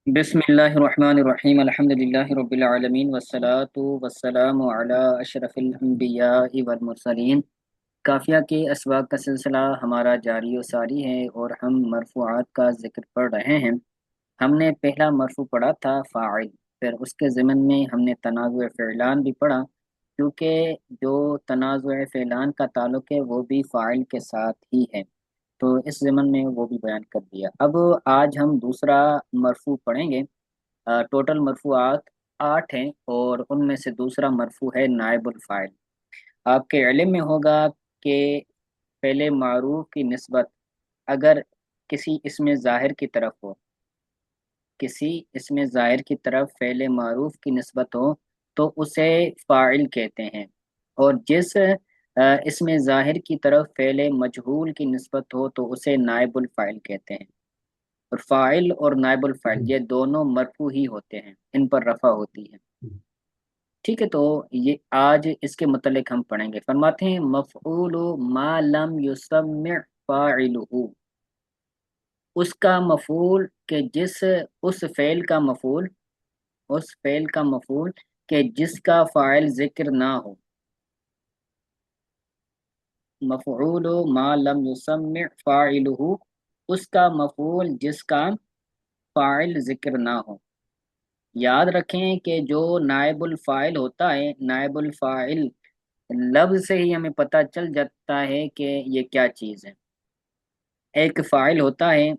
बिस्मिल्लाहिर्रहमानिर्रहीम अल्हम्दुलिल्लाहि रब्बिल आलमीन वस्सलातु वस्सलामु अला अशरफिल अंबिया'i वल मुरसलीन। काफिया के असबाब का सिलसिला हमारा जारी व सारी है और हम मरफूआत का जिक्र पढ़ रहे हैं। हमने पहला मरफू पढ़ा था फ़ाइल, फिर उसके ज़िमन में हमने तनाज़ुए फ़िलान भी पढ़ा, क्योंकि जो तनाज़ुए फ़िलान का ताल्लुक है वो भी फ़ाइल के साथ ही है, तो इस ज़िमन में वो भी बयान कर दिया। अब आज हम दूसरा मरफू पढ़ेंगे। टोटल मरफूआत 8 हैं और उनमें से दूसरा मरफू है नायबुल फ़ाइल। आपके इल्म में होगा कि फ़ेल मारूफ की निस्बत अगर किसी इसमें ज़ाहिर की तरफ हो, किसी इसमें ज़ाहिर की तरफ फ़ेल मारूफ की निस्बत हो तो उसे फ़ाइल कहते हैं, और जिस इसमें ज़ाहिर की तरफ फ़ेल मजहूल की निस्बत हो तो उसे नायबुल फ़ाइल कहते हैं। और फ़ाइल और नायबुल फ़ाइल ये दोनों मरफू ही होते हैं, इन पर रफ़ा होती है। ठीक है, तो ये आज इसके मुतल्लिक हम पढ़ेंगे। फरमाते हैं मफ़ऊलु मा लम युसम्मि फ़ाइलुहु, उसका मफ़ूल के जिस उस फ़ेल का मफ़ूल उस फ़ेल का मफ़ूल के जिसका फ़ाइल ज़िक्र ना हो। मफ़ऊलु मा लम युसम्मि फ़ाइलुहु, उसका मफ़ूल जिसका फ़ाइल ज़िक्र ना हो। याद रखें कि जो नायबुल फ़ाइल होता है, नायबुल फ़ाइल लफ्ज़ से ही हमें पता चल जाता है कि ये क्या चीज़ है। एक फ़ाइल होता है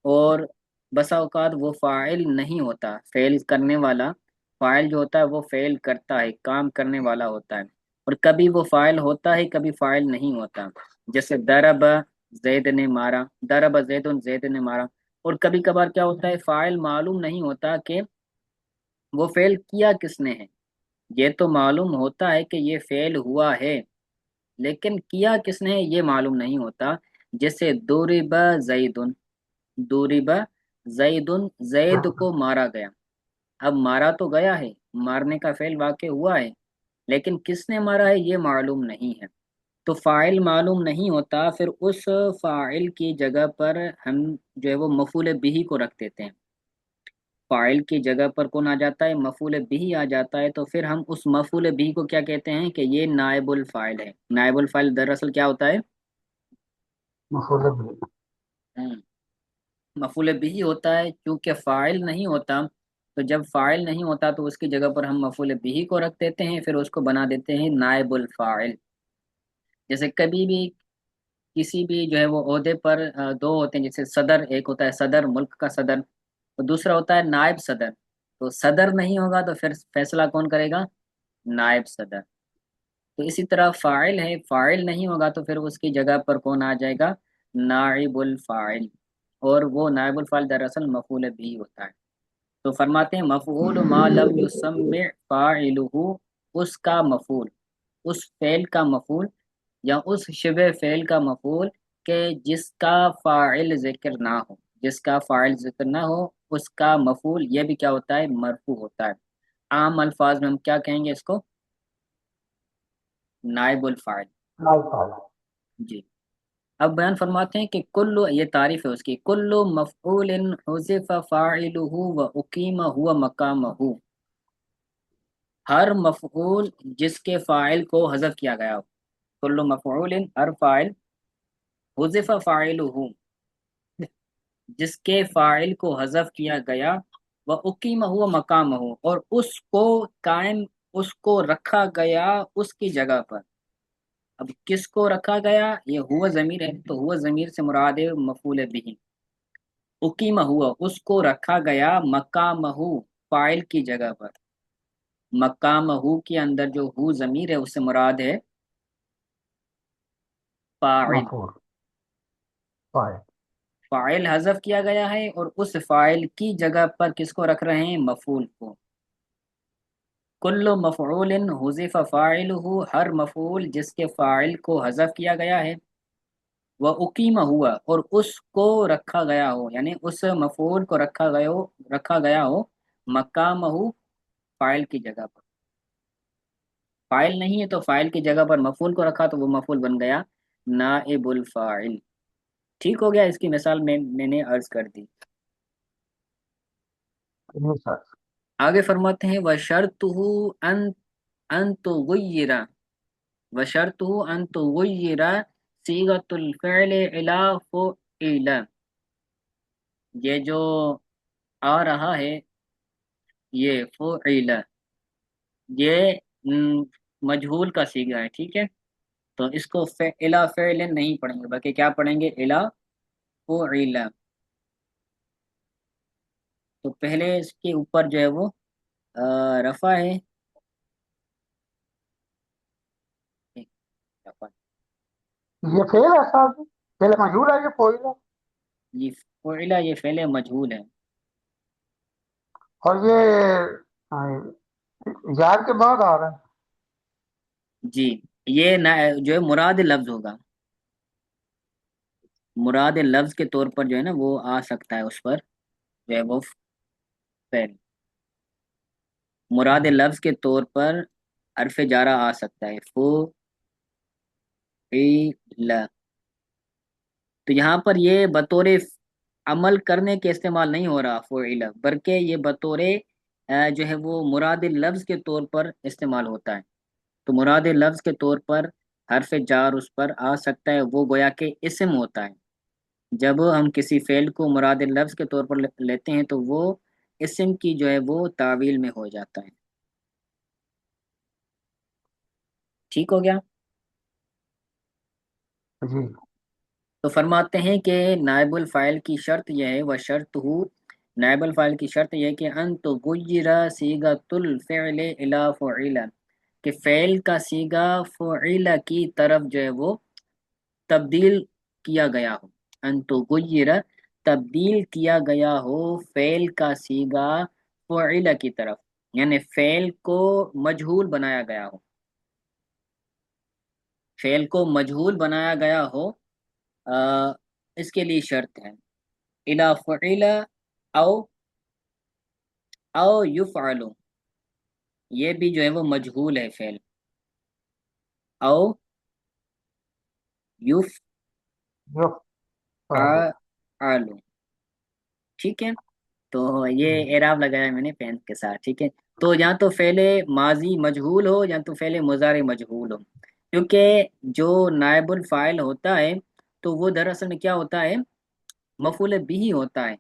और बसा औकात वो फ़ाइल नहीं होता, फ़ेल करने वाला। फ़ाइल जो होता है वो फ़ेल करता है, काम करने वाला होता है, और कभी वो फ़ाइल होता है, कभी फ़ाइल नहीं होता। जैसे दरब ज़ैद ने मारा, दरब ज़ैदुन ज़ैद ने मारा। और कभी कभार क्या होता है, फ़ाइल मालूम नहीं होता कि वो फ़ेल किया किसने है। ये तो मालूम होता है कि ये फ़ेल हुआ है, लेकिन किया किसने है ये मालूम नहीं होता। जैसे दुरिब ज़ैदुन, दुरिब ज़ैदुन, ज़ैद को मारा गया। अब मारा तो गया है, मारने का फ़ेल वाक़ई हुआ है, लेकिन किसने मारा है ये मालूम नहीं है। तो फ़ाइल मालूम नहीं होता, फिर उस फ़ाइल की जगह पर हम जो है वो मफ़ूल बिही को रख देते हैं। फ़ाइल की जगह पर कौन आ जाता है, मफ़ूल बिही आ जाता है, तो फिर हम उस मफ़ूल बिही को क्या कहते हैं कि ये नायबुल फ़ाइल है। नायबुल फ़ाइल दरअसल क्या होता है, मुखलफ मफ़ूल बिही होता है, क्योंकि फ़ाइल नहीं होता। तो जब फ़ाइल नहीं होता तो उसकी जगह पर हम मफ़ूल बिही को रख देते हैं, फिर उसको बना देते हैं नायबुल फ़ाइल। जैसे कभी भी किसी भी जो है वो ओहदे पर दो होते हैं, जैसे सदर, एक होता है सदर मुल्क का सदर, और दूसरा होता है नायब सदर। तो सदर नहीं होगा तो फिर फैसला कौन करेगा, नायब सदर। तो इसी तरह फ़ाइल है, फ़ाइल नहीं होगा तो फिर उसकी जगह पर कौन आ जाएगा, नाइबुल फ़ाइल। और वो नाइबुल फ़ाइल दरअसल मफ़ूल भी होता है। तो फरमाते हैं मफ़ऊल मा लम युसम्मि फ़ाइलुहु, उसका मफ़ूल, उस फ़ेल का मफ़ूल या उस शिबे फ़ेल का मफ़ूल के जिसका फ़ाइल ज़िक्र ना हो, जिसका फ़ाइल ज़िक्र ना हो उसका मफ़ूल ये भी क्या होता है, मरफ़ू होता है। आम अल्फाज में हम क्या कहेंगे इसको, नाइबुल फ़ाइल। जी। अब बयान फरमाते हैं कि कुल्लु, ये तारीफ है उसकी, कुल्लु मफ़ऊलिन हुज़िफ़ फ़ाइलुहु व उक़ीम हुवा मक़ामहु, हर मफ़ऊल जिसके फ़ाइल को हज़फ किया गया हो। कुल्लु मफ़ऊलिन, हर फ़ाइल, हुज़िफ़ फ़ाइलुहु, जिसके फ़ाइल को हज़फ किया गया, व उक़ीम हुवा मक़ामहु, और उसको कायम, उसको रखा गया उसकी जगह पर। अब किसको रखा गया, ये हुआ ज़मीर है, तो हुआ ज़मीर से मुराद है मफ़ऊल बिही। उकीमा हुआ, उसको रखा गया, मकामहू, फाइल की जगह पर। मकामहू के अंदर जो हु जमीर है उससे मुराद है फाइल। मफूल फाइल। फाइल हजफ किया गया है और उस फाइल की जगह पर किसको रख रहे हैं, मफूल को। कुल्लु मफऊलिन हुज़िफ़ फ़ाइलुहु, हर मफूल जिसके फाइल को हजफ किया गया है, वह उकीमा हुआ, और उसको रखा गया हो, यानी उस मफूल को रखा गया हो मकामहू, फाइल की जगह पर। फाइल नहीं है तो फाइल की जगह पर मफूल को रखा तो वो मफूल बन गया नाइबुल फाइल। ठीक हो गया, इसकी मिसाल मैंने अर्ज कर दी। जी सर। आगे फरमाते हैं वशर्तुहु अन अन तुगय्यिरा, वशर्तुहु अन तुगय्यिरा सीगतुल फ़िअल इला फ़ुइला। ये जो आ रहा है ये फ़ुइला, ये मजहूल का सीगा है, ठीक है। तो इसको इला फ़िअल नहीं पढ़ेंगे, बल्कि क्या पढ़ेंगे, इला फ़ुइला। तो पहले इसके ऊपर जो है वो रफा है, रफा। ये फेल है साहब, फेल मजबूर है, ये फोइल है। ये फ़ुइला ये फ़िअल मजहूल है। और ये यार के बाद आ रहा है। जी, ये ना जो है मुराद लफ्ज होगा, मुराद लफ्ज के तौर पर जो है ना वो आ सकता है उस पर, जो है वो फेल, मुराद लफ्ज के तौर पर हरफ जारा आ सकता है, फो ल। तो यहाँ पर ये बतौर अमल करने के इस्तेमाल नहीं हो रहा फ़ुइल, बल्कि ये बतौर जो है वो मुराद लफ्ज के तौर पर इस्तेमाल होता है। तो मुराद लफ्ज के तौर पर हरफ जार उस पर आ सकता है, वो गोया के इस्म होता है। जब हम किसी फेल को मुराद लफ्ज के तौर पर लेते हैं तो वो इस्म की जो है वो तावील में हो जाता है। ठीक हो गया। जी तो फरमाते हैं कि नायबुल फ़ाइल की शर्त यह है, व शर्त हु, नायबुल फ़ाइल की शर्त यह है कि अन तो गुय्यरा सीगतुल फ़िअल इला फ़ुइला, कि फ़ेल का सीगा फ़ुइला की तरफ जो है वो तब्दील किया गया हो। अन तो गुय्यरा, तब्दील किया गया हो फ़ेल का सीगा फ़ुइला की तरफ, यानी फ़ेल को मजहूल बनाया गया हो, फ़ेल को मजहूल बनाया गया हो। अ, इसके लिए शर्त है, इला फ़ुइला औ युफ़अलु, ये भी जो है वो मजहूल है फ़ेल, औ जो पहलू। युफ़अलु, ठीक है। तो ये एराब लगाया मैंने पेन के साथ, ठीक है। तो या तो फ़ेले माजी मजहूल हो या तो फ़ेले मुज़ारे मजहूल हो, क्योंकि जो नायबुल फ़ाइल होता है तो वो दरअसल में क्या होता है, मफूल बिही होता है।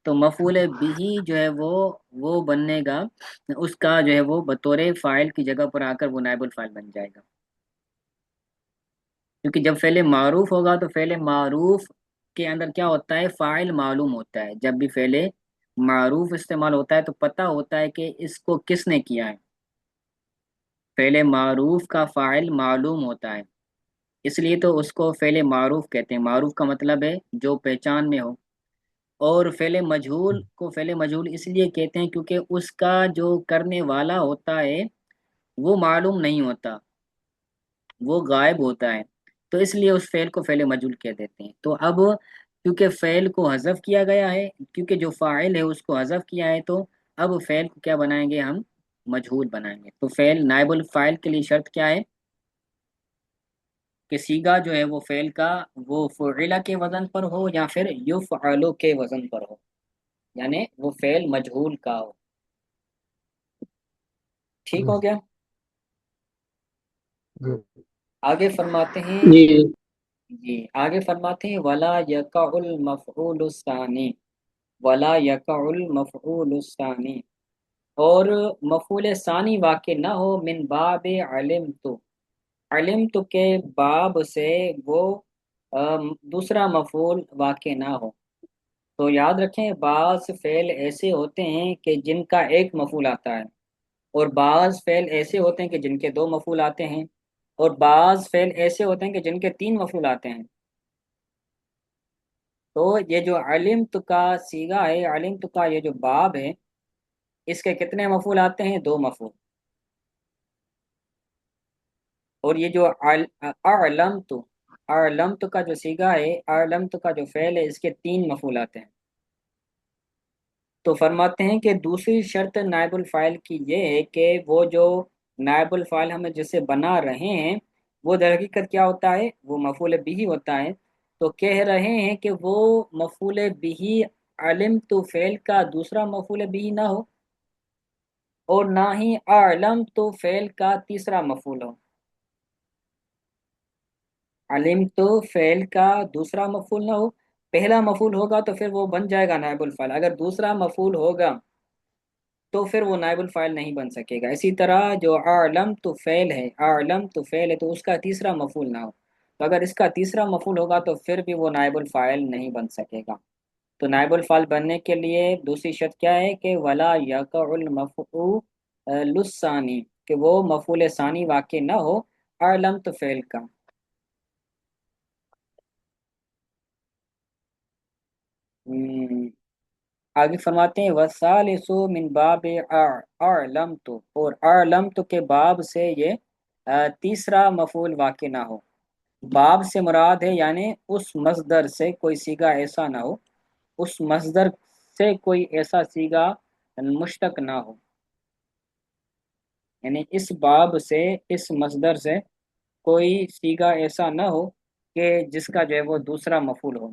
तो मफूल बिही जो है वो बनेगा, उसका जो है वो बतौर फ़ाइल की जगह पर आकर वो नायबुल फ़ाइल बन जाएगा। क्योंकि जब फ़ेले मारूफ होगा तो फ़ेले मारूफ के अंदर क्या होता है, फ़ाइल मालूम होता है। जब भी फ़ेले मारूफ इस्तेमाल होता है तो पता होता है कि इसको किसने किया है। फ़ेले मारूफ का फ़ाइल मालूम होता है, इसलिए तो उसको फ़ेले मारूफ कहते हैं। मारूफ का मतलब है जो पहचान में हो। और फ़ेले मजहूल को फ़ेले मजहूल इसलिए कहते हैं क्योंकि उसका जो करने वाला होता है वो मालूम नहीं होता, वो गायब होता है। तो इसलिए उस फेल को फेल मजहूल कह देते हैं। तो अब क्योंकि फेल को हज़फ किया गया है, क्योंकि जो फाइल है उसको हज़फ किया है, तो अब फेल को क्या बनाएंगे हम, मजहूल बनाएंगे। तो फेल नाइबुल फाइल के लिए शर्त क्या है कि सीगा जो है वो फेल का वो फ़ुइला के वजन पर हो या फिर युफ़अलु के वजन पर हो, यानी वो फेल मजहूल का हो। ठीक हो जी गया। जी आगे फरमाते हैं, जी। जी आगे फरमाते हैं वला यकाउल मफ़ऊलु सानी, वला यकाउल मफ़ऊलु सानी, और मफ़ऊल सानी वाक़ ना हो मिन बाब अलिम तो के बाब से वो दूसरा मफ़ऊल वाक़ ना हो। तो याद रखें, बाज़ फ़ेल ऐसे होते हैं कि जिनका एक मफ़ऊल आता है, और बाज़ फ़ेल ऐसे होते हैं कि जिनके दो मफ़ऊल आते हैं, और बाज़ फ़ेल ऐसे होते हैं कि जिनके तीन मफ़ऊल आते हैं। तो ये जो अलिम का सीगा है, अलिम का ये जो बाब है, इसके कितने मफूल आते हैं, दो मफूल। और ये जो अलम तो का जो सीगा है, अलम तो का जो फेल है, इसके तीन मफूल आते हैं। तो फरमाते हैं कि दूसरी शर्त नायबुल फाइल की ये है कि वो जो नायबुल फाइल हमें जिसे बना रहे हैं वो दर हकीकत क्या होता है, वो मफूल बिही होता है। तो कह रहे हैं कि वो मफूल बिही علم تو فعل کا دوسرا مفعول بھی نہ ہو، اور نہ ہی اعلم تو فعل کا تیسرا مفعول ہو۔ علم تو فعل کا دوسرا مفعول نہ ہو، پہلا مفعول ہوگا تو پھر وہ بن جائے گا نائب الفاعل، اگر دوسرا مفعول ہوگا تو پھر وہ نائب الفاعل نہیں بن سکے گا۔ اسی طرح جو اعلم تو فعل ہے، اعلم تو فعل ہے تو اس کا تیسرا مفعول نہ ہو، تو اگر اس کا تیسرا مفعول ہوگا تو پھر بھی وہ نائب الفاعل نہیں بن سکے گا۔ تو نائب الفاعل بننے کے لیے دوسری شرط کیا ہے کہ ولا یقع المفعول الثانی، کہ وہ مفعول ثانی واقع نہ ہو اعلم تو فعل کا۔ ہم، آگے فرماتے ہیں وَالثَّالِثُ من باب اعلمت، اور اعلمت کے باب سے یہ تیسرا مفعول واقع نہ ہو۔ باب سے مراد ہے یعنی اس مصدر سے کوئی صیغہ ایسا نہ ہو، اس مصدر سے کوئی ایسا صیغہ مشتق نہ ہو، یعنی اس باب سے، اس مصدر سے کوئی صیغہ ایسا نہ ہو کہ جس کا جو ہے وہ دوسرا مفعول ہو،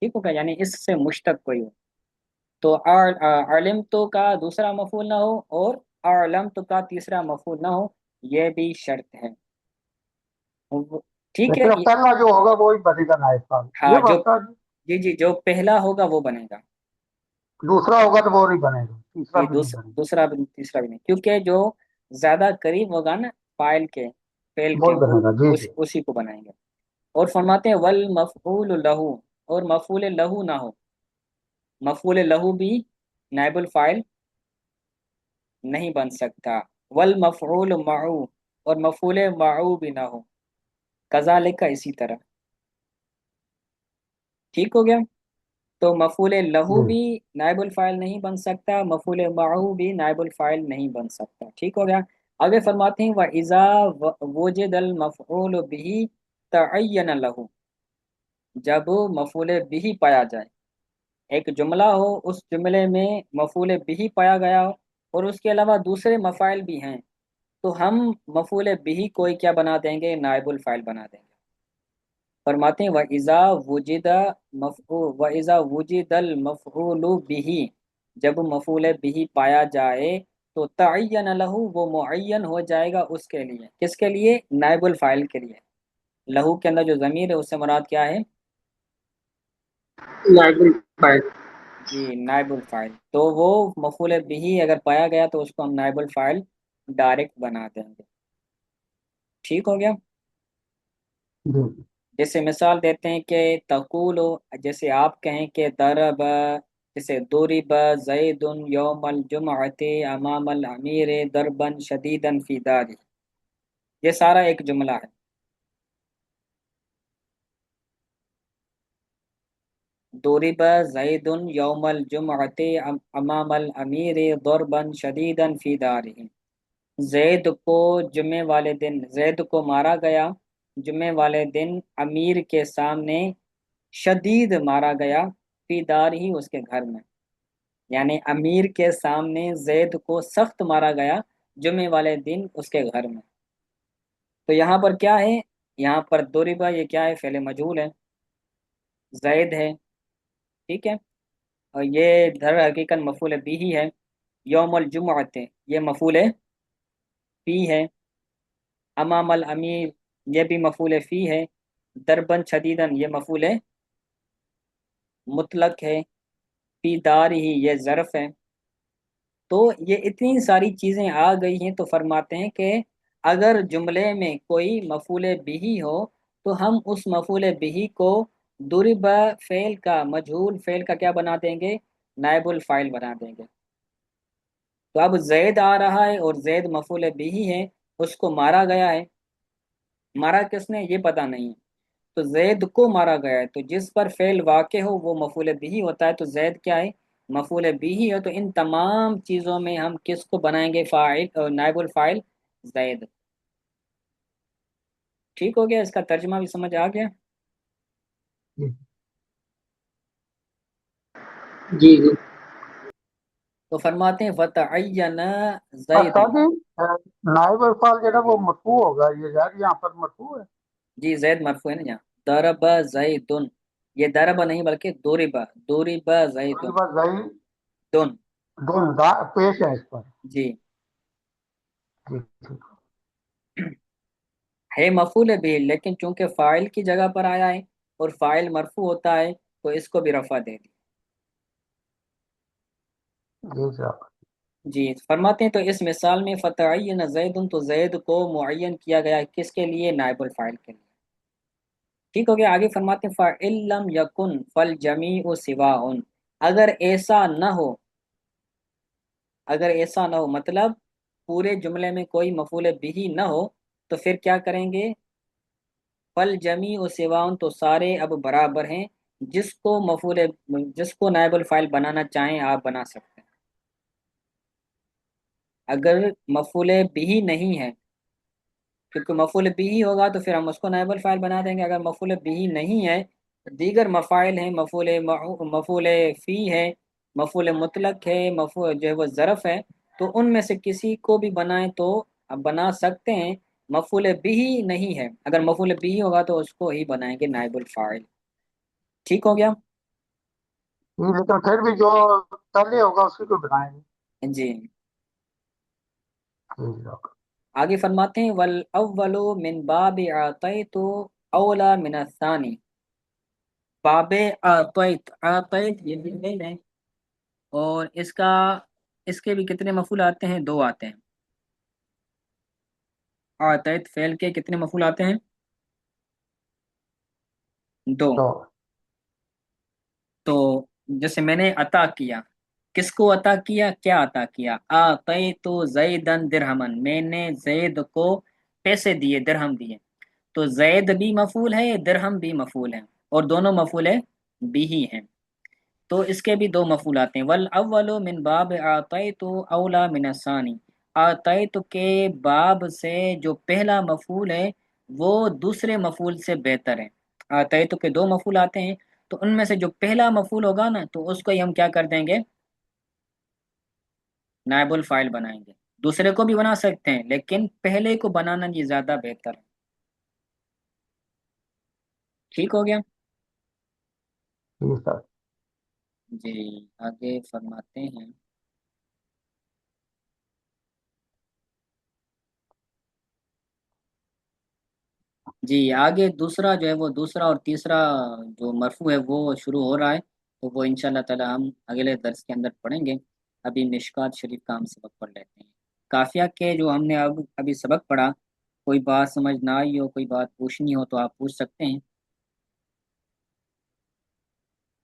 ٹھیک ہوگا، یعنی اس سے مشتق کوئی ہو۔ تو علمت کا دوسرا مفعول نہ ہو اور اعلمت کا تیسرا مفعول نہ ہو، یہ بھی شرط ہے۔ ٹھیک ہے لیکن اب پہلا جو ہوگا وہی بنے گا نائب صاحب، ہاں یہ جو، بات تھا جی۔ جی جی، جو پہلا ہوگا وہ بنے گا۔ دوسرا ہوگا تو وہ نہیں بنے گا، تیسرا جی بھی نہیں بنے دوسرا بھی تیسرا بھی نہیں، کیونکہ جو زیادہ قریب ہوگا نا فاعل کے، فعل گا، کے، وہی بنے گا جی جی۔ اسی کو بنائیں گے۔ اور فرماتے ہیں والمفعول لہو، اور مفعول لہو نہ ہو، مفعول لہو بھی نائب الفاعل نہیں بن سکتا۔ والمفعول معو، اور مفعول معو بھی نہ ہو، کذالک اسی طرح، ٹھیک ہو گیا۔ تو مفعول لہو جی بھی نائب الفاعل نہیں بن سکتا، مفعول معو بھی نائب الفاعل نہیں بن سکتا، ٹھیک ہو گیا۔ آگے فرماتے ہیں وَإِذَا وُجِدَ الْمَفْعُولُ بِهِ تَعَيَّنَ لَهُ، جب مفعول بھی پایا جائے، ایک جملہ ہو، اس جملے میں مفعول بھی پایا گیا ہو اور اس کے علاوہ دوسرے مفاعل بھی ہیں، تو ہم مفعول بھی کوئی کیا بنا دیں گے، نائب الفاعل بنا دیں گے۔ فرماتے ہیں وَإِذَا وُجِدَ الْمَفْعُولُ بِهِ، جب مفعول بھی پایا جائے تو تعین لہو، وہ معین ہو جائے گا اس کے لیے، کس کے لیے، نائب الفاعل کے لیے۔ لہو کے اندر جو ضمیر ہے اس سے مراد کیا ہے، نائب الفاعل۔ جی نائب الفاعل، تو وہ مفعول بھی اگر پایا گیا تو اس کو ہم نائب الفاعل ڈائریکٹ بنا دیں گے، ٹھیک ہو گیا۔ جی جیسے مثال دیتے ہیں کہ تقول، جیسے آپ کہیں کہ ضرب، جیسے ضرب زید یوم الجمعۃ امام الامیر ضربا شدیدا فی داری، یہ سارا ایک جملہ ہے۔ ضرب زید یوم الجمعۃ امام الامیر ضربا شدیدا فی داری، زید کو جمعے والے دن، زید کو مارا گیا جمعے والے دن امیر کے سامنے، شدید مارا گیا، فی دار ہی اس کے گھر میں، یعنی امیر کے سامنے زید کو سخت مارا گیا جمعے والے دن اس کے گھر میں۔ تو یہاں پر کیا ہے، یہاں پر ضربہ یہ کیا ہے، فعل مجہول ہے، زید ہے، ٹھیک ہے، اور یہ در حقیقت مفعول بھی ہی ہے، یوم الجمعۃ یہ مفعول فی ہے، امام الامیر یہ بھی مفعول فی ہے، دربن شدیدن یہ مفعول مطلق ہے، فی دار ہی یہ ظرف ہے۔ تو یہ اتنی ساری چیزیں آ گئی ہیں تو فرماتے ہیں کہ اگر جملے میں کوئی مفعول بھی ہو تو ہم اس مفعول بھی کو ضرب فعل کا، مجہول فعل کا کیا بنا دیں گے، نائب الفاعل بنا دیں گے۔ تو اب زید آ رہا ہے اور زید مفعول بھی ہے، اس کو مارا گیا ہے، مارا کس نے یہ پتہ نہیں، تو زید کو مارا گیا ہے، تو جس پر فعل واقع ہو وہ مفعول بھی ہوتا ہے، تو زید کیا ہے، مفعول بھی ہے۔ تو ان تمام چیزوں میں ہم کس کو بنائیں گے، فاعل اور نائب الفاعل زید، ٹھیک ہو گیا، اس کا ترجمہ بھی سمجھ آ گیا۔ جی جی جی۔ تو فرماتے ہیں فتعین زید، استاد جی، نائب الفاظ جو ہے وہ مرفوع ہوگا، یہ یار یہاں پر مرفوع ہے۔ جی زید مرفوع ہے نا یہاں، ضرب زید، یہ دربا نہیں بلکہ دوریبا، دوریبا تھوڑی زیدن، بات ظاہر دون، دون پیش ہے اس پر. جی. ٹھیک ٹھیک. ہے مفعول بھی، لیکن چونکہ فاعل کی جگہ پر آیا ہے اور فاعل مرفوع ہوتا ہے تو اس کو بھی رفع دے دی. جی صاحب. جی فرماتے ہیں تو اس مثال میں فتعین زید، تو زید کو معین کیا گیا ہے، کس کے لیے؟ نائب الفاعل کے لیے. ٹھیک ہو گیا. آگے فرماتے ہیں فَإِن لَّمْ يَكُن فَالْجَمِيعُ سِوَاءٌ، اگر ایسا نہ ہو، اگر ایسا نہ ہو مطلب پورے جملے میں کوئی مفعول بھی نہ ہو، تو پھر کیا کریں گے؟ فَالْجَمِيعُ سِوَاءٌ، تو سارے اب برابر ہیں. جس کو مفعول، جس کو نائب الفاعل بنانا چاہیں آپ بنا سکتے ہیں. اگر مفعول بھی نہیں ہے، کیونکہ مفعول بھی ہوگا تو پھر ہم اس کو نائب الفاعل بنا دیں گے. اگر مفعول بھی نہیں ہے، دیگر مفاعل ہیں، مفعول فی ہے، مفعول مطلق ہے، مفعول جو ہے وہ ظرف ہے، تو ان میں سے کسی کو بھی بنائیں تو آپ بنا سکتے ہیں. مفعول بھی نہیں ہے، اگر مفعول بھی ہوگا تو اس کو ہی بنائیں گے نائب الفاعل. ٹھیک ہو گیا. لیکن پھر بھی جو پہلے ہوگا اسی کو بنائیں گے. جی ٹھیک ہے. آگے فرماتے ہیں والاول من باب اعطیت اولا من الثانی. باب اعطیت یہ بھی فعل ہے، اور اس کے بھی کتنے مفعول آتے ہیں؟ دو آتے ہیں. اعطیت فعل کے کتنے مفعول آتے ہیں؟ دو. تو تو جیسے میں نے عطا کیا، کس کو عطا کیا؟ کیا عطا کیا؟ اعطیت زیدن درہمن، میں نے زید کو پیسے دیے، درہم دیے. تو زید بھی مفعول ہے، درہم بھی مفعول ہے، اور دونوں مفعول بھی ہی ہیں. تو اس کے بھی دو مفعول آتے ہیں. والاول من باب اعطیت اولا من الثانی، اعطیت کے باب سے جو پہلا مفعول ہے وہ دوسرے مفعول سے بہتر ہے. اعطیت کے دو مفعول آتے ہیں، تو ان میں سے جو پہلا مفعول ہوگا نا تو اس کو ہی ہم کیا کر دیں گے؟ نائب الفاعل بنائیں گے. دوسرے کو بھی بنا سکتے ہیں لیکن پہلے کو بنانا یہ زیادہ بہتر ہے. ٹھیک ہو گیا. ٹھیک ہے. جی آگے فرماتے ہیں. جی آگے دوسرا جو ہے وہ دوسرا اور تیسرا جو مرفوع ہے وہ شروع ہو رہا ہے، تو وہ انشاءاللہ تعالی ہم اگلے درس کے اندر پڑھیں گے. ابھی مشکات شریف کا ہم سبق پڑھ لیتے ہیں. کافیہ کے جو ہم نے ابھی سبق پڑھا، کوئی بات سمجھ نہ آئی ہو، کوئی بات پوچھنی ہو تو آپ پوچھ سکتے ہیں.